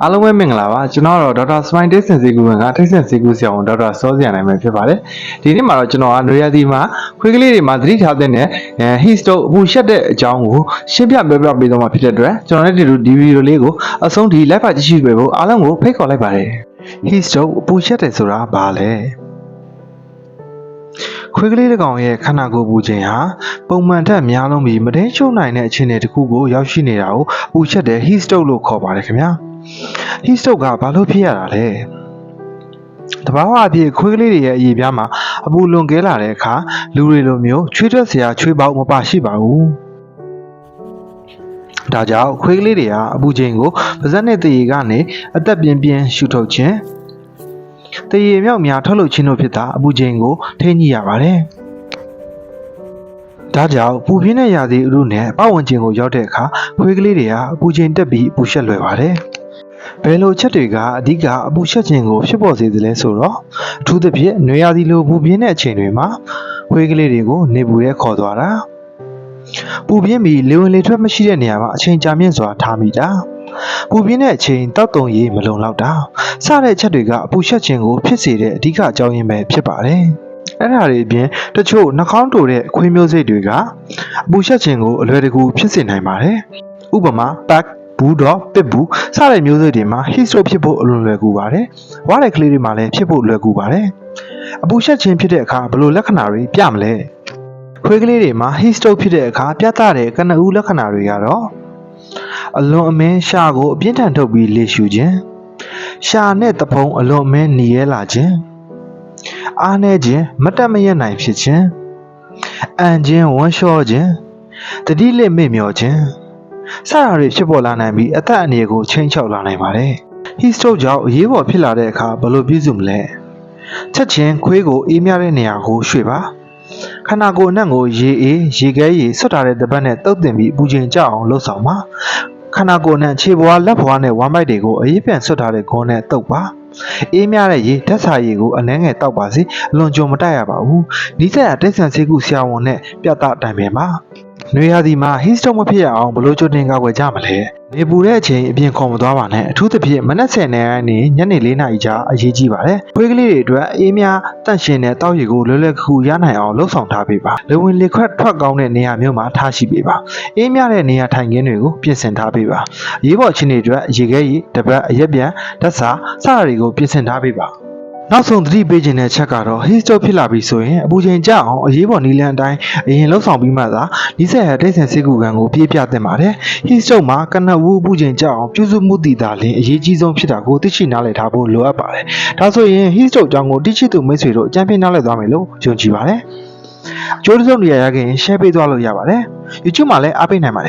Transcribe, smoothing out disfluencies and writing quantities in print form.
အားလုံးပဲမင်္ဂလာပါကျွန်တော်တော့ဒေါက်တာစမိုင်းတေးစင်စီကူကထိတ်ဆင်စီကူဆရာဝန်ဒေါက်တာစောစရာနိုင်မှာဖြစ်ပါတယ်ဒီနေ့မှာတော့ကျွန်တော်ကနွေရာသီမှာခွေးကလေးတွေမှာသတိထားတဲ့ heat stroke အပူရှက်တဲ့အကြောင်းကိုရှင်းပြပြောပြပေးသွားမှာဖြစ်တဲ့အတွက်ကျွန်တော်လည်းဒီဗီဒီယိုလေးကိုအဆုံးထိ live ပါကြည့်ရှုပေးဖို့အားလုံးကိုဖိတ်ခေါ်လိုက်ပါတယ် heat stroke အပူရှက်တယ်ဆိုတာဘာလဲခွေးကလေးတစ်ကောင်ရဲ့ခန္ဓာကိုယ်ပူချိန်ဟာပုံမှန်ထက်များလုံးပြီးမထိန်ချုပ်နိုင်တဲ့အခြေအနေတစ်ခုကိုရောက်ရှိနေတာကိုပူရှက်တဲ့ heat stroke လို့ခေါ်ပါတယ်ခင်ဗျာheat stroke ကဘာလို့ဖြစ်ရတာလဲတဘာဝအဖြစ်ခွေးကလေးတွေရဲ့အရေပြားမှာအပူလွန်ကဲလာတဲ့အခါလူတွေလိုမျိုးချွေးထွက်စရာချွေးပေါက်မပါရှိပါဘူးဒါကြောင့်ခွေးကလေးတွေဟာအပူချိန်ကိုပါးစပ်နဲ့တရေကနေအသက်ပြင်းပြင်းရှူထုတ်ခြင်းတရေမြောက်များထုတ်လုပ်ခြင်းတို့ဖြစ်တာအပူချိန်ကိုထိန်းညှိရပါတယ်ဒါကြောင့်ပူပြင်းတဲ့ရာသီဥတုနဲ့ပတ်ဝန်းကျင်ကိုရောက်တဲ့အခါခွေးကလေးတွေဟာအပူချိန်တက်ပြီးအပူရှက်လွယ်ပါတယ်ဘယ်လိုချက်တွေကအဓိကအပူရှက်ခြင်းကိုဖြစ်ပေါ်စေသလဲဆိုတော့အထူးသဖြင့်နွေရာသီလိုပူပြင်းတဲ့အချိန်တွေမှာခွေးကလေးတွေကိုနေပူရဲခေါ်သွားတာပူပြင်းပြီးလေဝင်လေထွက်မရှိတဲ့နေရာမှာအချိန်ကြာမြင့်စွာထားမိတာပူပြင်းတဲ့အချိန်တောက်တုံရေးမလုံလောက်တာစတဲ့ချက်တွေကအပူရှက်ခြင်းကိုဖြစ်စေတဲ့အဓိကအကြောင်းရင်းပဲဖြစ်ပါတယ်အဲ့ဒါတွေအပြင်တချို့နှာခေါင်းတိုတဲ့ခွေးမျိုးစိတ်တွေကအပူရှက်ခြင်းကိုအလွယ်တကူဖြစ်စေနိုင်ပါတယ်ဥပမာတက်ဘူးတော့ပစ်ဘူးစတဲ့မျိုးစိတ်တွေမှာ heat stroke ဖြစ်ဖို့အလွယ်လွယ်ကူပါတယ်။ဝါတဲ့ကလေးတွေမှာလည်းဖြစ်ဖို့လွယ်ကူပါတယ်။အပူရှက်ခြင်းဖြစ်တဲ့အခါဘယ်လိုလက္ခဏာတွေပြမလဲ။ခွေးကလေးတွေမှာ heat stroke ဖြစ်တဲ့အခါပြသတဲ့ကနဦးလက္ခဏာတွေကတော့အလွန်အမင်းရှားကိုအပြင်းထန်ထုတ်ပြီးလေရှူခြင်းရှားနဲ့တဖုံအလွန်အမင်းหนีရဲလာခြင်းအားနည်းခြင်းမတက်မရက်နိုင်ဖြစ်ခြင်းအန်ခြင်းဝမ်းလျှောခြင်းတတိလစ်မေ့မျောခြင်းစတာတွေဖြစ်ပေါ်လာနိုင်ပြီးအသက်အန္တရာယ်ကိုချိန်ချောက်လာနိုင်ပါတယ်။ heat stroke ကြောင့်အရေးပေါ်ဖြစ်လာတဲ့အခါဘယ်လိုပြုစုမလဲ။ချက်ချင်းခွေးကိုအေးမြတဲ့နေရာကိုရွှေ့ပါ။ခန္ဓာကိုယ်အနှံ့ကိုရေအေးရေခဲရည်ဆွတ်ထားတဲ့တပတ်နဲ့တုပ်တင်ပြီးပူချိန်ကျအောင်လှုပ်ဆောင်ပါ။ခန္ဓာကိုယ်အနှံ့ခြေဘွားလက်ဘွားနဲ့ဝမ်းပိုက်တွေကိုအေးပြန်ဆွတ်ထားတဲ့ဂွန်းနဲ့တုပ်ပါ။အေးမြတဲ့ရေဓာတ်စာရည်ကိုအနှဲငယ်တောက်ပါစေအလွန်ကြုံမတိုက်ရပါဘူး။နီးစပ်ရာတိတ်ဆန်ဆေးကုဆရာဝန်နဲ့ပြသတိုင်ပင်ပါ။နွေရာသီမှာ heat stroke မဖြစ်ရအောင်ဘယ်လိုကြိုတင်ကာကွယ်ကြမလဲနေပူတဲ့အချိန်အပြင်ခေါ်မသွားပါနဲ့အထူးသဖြင့်မနက်10:00နာရီနဲ့ညနေ4:00နာရီကြားအရေးကြီးပါတယ်ခွေးကလေးတွေအတွက်အေးများတန့်ရှင်းတဲ့တောက်ရည်ကိုလွယ်လွယ်ကူရနိုင်အောင်လှုပ်ဆောင်ထားပေးပါလေဝင်လေခွက်ထွက်ကောင်းတဲ့နေရာမျိုးမှာထားရှိပေးပါအေးများတဲ့နေရာထိုင်ခင်းတွေကိုပြင်ဆင်ထားပေးပါအရေးပေါ်ချင်းတွေအတွက်ရေခဲရည်တပတ်အရက်ပြန်ဓာတ်စာစတာတွေကိုပြင်ဆင်ထားပေးပါနောက်ဆုံးသတိပေးခြင်းတဲ့ချက်ကတော့ heat stroke ဖြစ်လာပြီဆိုရင်အပူချိန်ကျအောင်အရေးပေါ်နည်းလမ်းအတိုင်းအရင်လှုပ်ဆောင်ပြီးမှသာနီးစပ်ရာတိတ်ဆန်ဆေးကုခန်းကိုပြေးပြသင့်ပါတယ်။ heat stroke မှာကနဦးအပူချိန်ကျအောင်ပြုစုမှုတည်တာလင်းအရေးကြီးဆုံးဖြစ်တာကိုသိရှိနားလည်ထားဖို့လိုအပ်ပါတယ်။ဒါဆိုရင် heat stroke အကြောင်းကိုသိရှိသူမိတ်ဆွေတို့အကြံပေးနားလည်သွားမယ်လို့ယုံကြည်ပါတယ်။အကျိုးဆုံးနေရာရခင် share ပေးသွားလို့ရပါတယ်။ YouTube မှာလည်းအားပေးနိုင်ပါတယ်